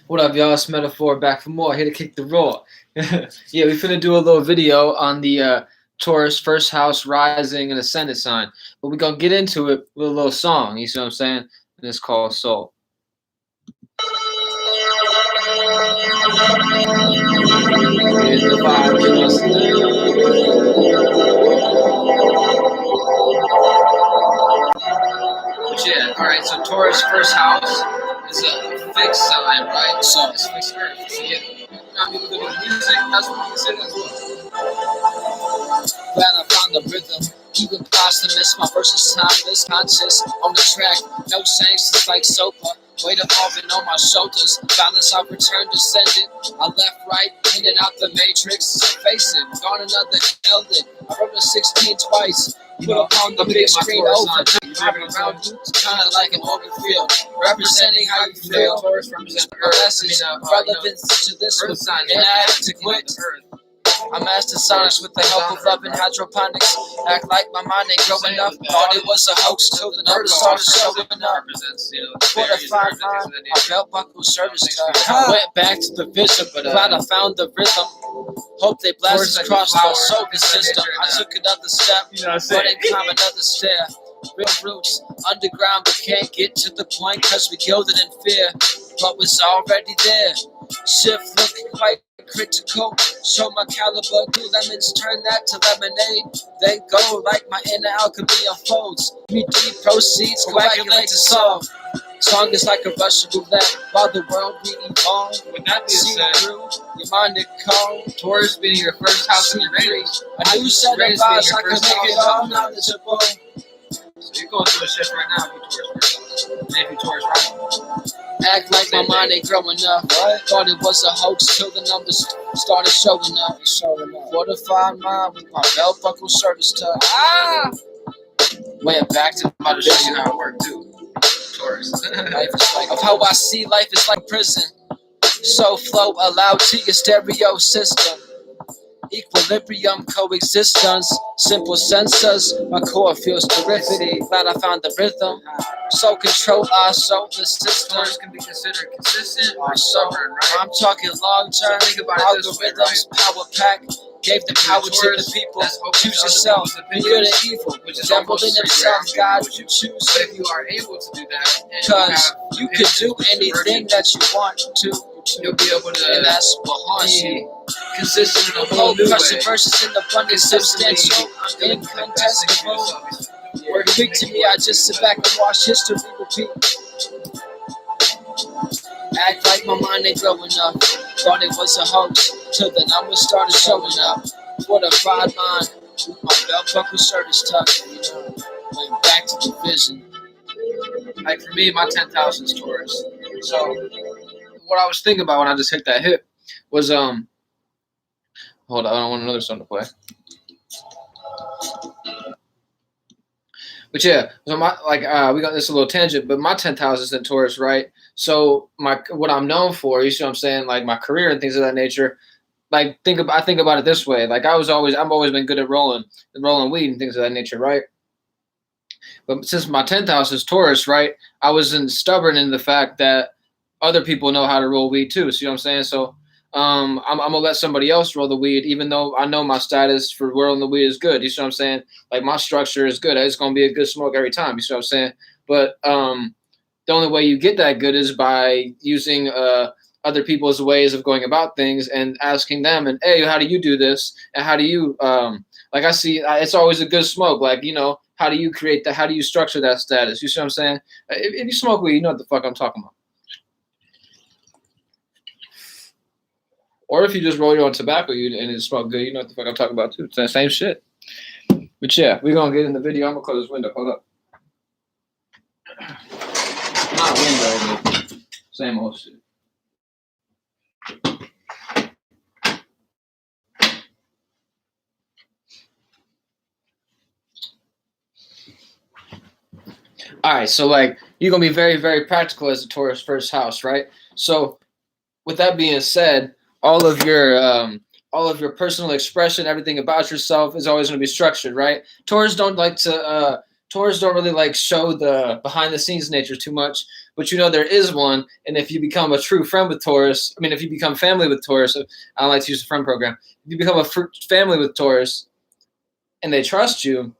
What up, y'all? It's Metaphor back for more. Here to kick the raw. Yeah, we finna do a little video on the Taurus first house rising and ascendant sign. But we're gonna get into it with a little song, you see what I'm saying? And it's called Soul. Here's the vibe, you must But yeah, alright, so Taurus first house is a fixed sign, right? So it's fixed earth. So yeah, I mean, we're gonna do music, that's what we consider as well. Glad I found the rhythm. Even blasphemous, my verses timeless, conscious on the track. No sanctions like sopa. Weight evolving on my shoulders. Balance, I return descendant. I left, right, in and out the matrix. Face it, gone another elded. I wrote a 16 twice. Put upon the big screen over. Around you, kind of like an open field. Representing how you feel. Message, relevance to this one. Inadequate. I master science with the help of love and hydroponics. Act like my mind ain't growing up. Thought it was a hoax till the numbers started showing up. Fortified mind, my belt buckle service time. Went back to the vision, but glad I found the rhythm. Hope they blast us across the solar system. I took another step, but ain't climb another stair. Real roots, underground, but can't get to the point cause we gilded in fear. But was already there. Shift looking quite critical. Show my caliber, do lemons, turn that to lemonade. Then go like my inner alchemy unfolds. Me deep proceeds, coagulate to solve. Song is like a Russian roulette while the world we evolve. With that being said, through your mind to call. Taurus being your first house in your rating, A new set of eyes, I can make it all knowledgeable. so you're going through a shift right now if you Taurus first house. And if you Taurus right, Act like my mind ain't growing up. Thought it was a hoax till the numbers started showing up. Fortified mind with my belt buckle service tuck. Went back to I'm about to show you how it worked too. Taurus. life is like of how I see life is like prison. So flow allowed to your stereo system. Equilibrium coexistence, simple sensors. My core feels terrific. Glad I found the rhythm. So control our solar system. Taurus can be considered consistent or stubborn, right? I'm talking long term. So think about it this way, Algorithms, power pack. Gave the power to the people. Choose yourself. Good and evil. Which is Devil almost in free himself, for God, everyone. you choose. But if you are able to do that, and Because you can do patience anything with that you want to. you'll be able to And that's what haunts you. be consistent in a whole Cold new way. crushing verses in abundance, substantial, incontestable. Word weak to me, I just sit back and watch history repeat. Act like my mind ain't growing up. Thought it was a hoax till the numbers started showing up. Fortified mind, my belt buckle shirt is tucked. Went back to the vision. Like for me, my 10th house is Taurus. So what I was thinking about when I just hit that hit was hold on, I don't want another song to play. But yeah, so my we got this a little tangent, but my 10th house is in Taurus, right? So what I'm known for, you see what I'm saying, like my career and things of that nature. Like I think about it this way. Like I've always been good at rolling weed and things of that nature, right? But since my 10th house is Taurus, right, I wasn't stubborn in the fact that other people know how to roll weed too. See what I'm saying? So I'm gonna let somebody else roll the weed, even though I know my status for rolling the weed is good. You see what I'm saying? Like my structure is good. It's gonna be a good smoke every time. You see what I'm saying? But the only way you get that good is by using other people's ways of going about things and asking them, and hey, how do you do this? And how do you like I see it's always a good smoke. Like, you know, how do you create that? How do you structure that status? You see what I'm saying? If you smoke weed, you know what the fuck I'm talking about. Or if you just roll your own tobacco and it smells good, you know what the fuck I'm talking about too. It's the same shit. But yeah, we're gonna get in the video. I'm gonna close this window. Hold up. Not window, but same old shit. All right, so like you're gonna be very, very practical as a Taurus first house, right? So with that being said, all of your personal expression, everything about yourself is always going to be structured, right? Taurus don't like to Taurus don't really like show the behind the scenes nature too much, but there is one. And if you become a true friend with Taurus, if you become family with Taurus, I don't like to use the friend program. If you become a family with Taurus and they trust you,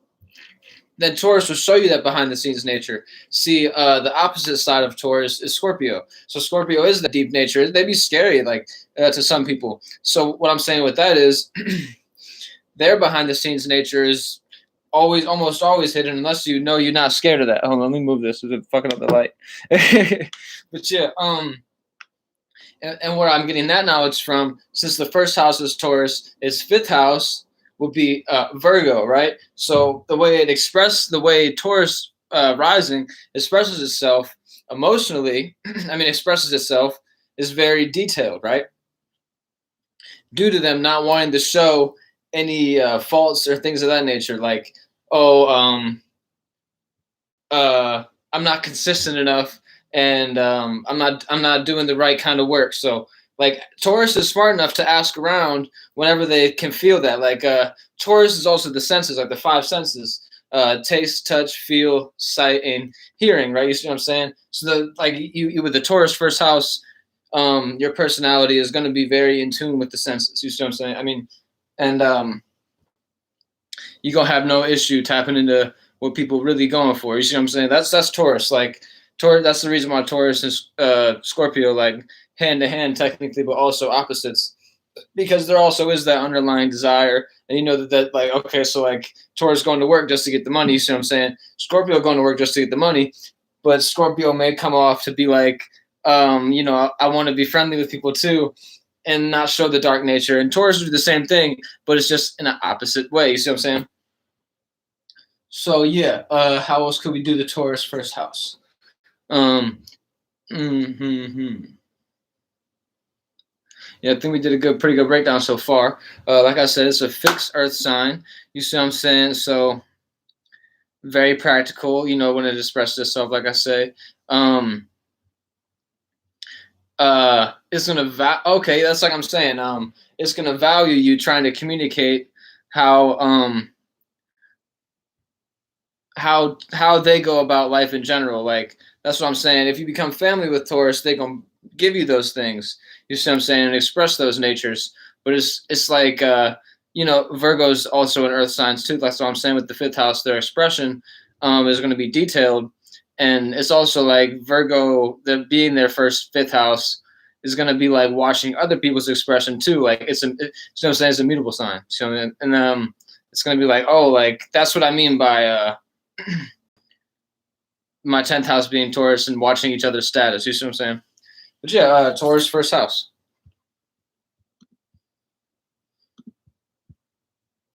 then Taurus will show you that behind the scenes nature. See, the opposite side of Taurus is Scorpio. So Scorpio is the deep nature. They'd be scary, to some people. So what I'm saying with that is, their behind the scenes nature is almost always hidden, unless you're not scared of that. Hold on, let me move this. It's fucking up the light. But yeah, and where I'm getting that knowledge from, since the first house is Taurus, its fifth house would be Virgo, right? So the way Taurus rising expresses itself emotionally, expresses itself, is very detailed, right? Due to them not wanting to show any faults or things of that nature, like, I'm not consistent enough, and I'm not doing the right kind of work. So like Taurus is smart enough to ask around whenever they can feel that. Like Taurus is also the senses, like the five senses: taste, touch, feel, sight, and hearing. Right? You see what I'm saying? So you with the Taurus first house, your personality is going to be very in tune with the senses. You see what I'm saying? And you're gonna have no issue tapping into what people really going for. You see what I'm saying? That's Taurus. Like Taurus, that's the reason why Taurus is Scorpio, like hand to hand technically, but also opposites. Because there also is that underlying desire, and that like, okay, so like Taurus going to work just to get the money. You see what I'm saying? Scorpio going to work just to get the money, but Scorpio may come off to be like, I want to be friendly with people too, and not show the dark nature. And Taurus do the same thing, but it's just in an opposite way. You see what I'm saying? So yeah, how else could we do the Taurus first house? Um, mm-hmm. Yeah, I think we did a pretty good breakdown so far. Like I said, it's a fixed Earth sign. You see what I'm saying? So very practical. When it expresses itself, like I say. It's gonna okay, that's like I'm saying. It's gonna value you trying to communicate how they go about life in general. Like that's what I'm saying. If you become family with Taurus, they gonna give you those things. You see what I'm saying, and express those natures. But it's like Virgo's also an Earth signs too. That's what I'm saying with the fifth house. Their expression is going to be detailed, and it's also like Virgo, being their first fifth house, is going to be like watching other people's expression too. Like you know what I'm saying, it's a mutable sign. So and it's going to be like, oh, like that's what I mean by my 10th house being Taurus and watching each other's status. You see what I'm saying? But yeah, Taurus first house.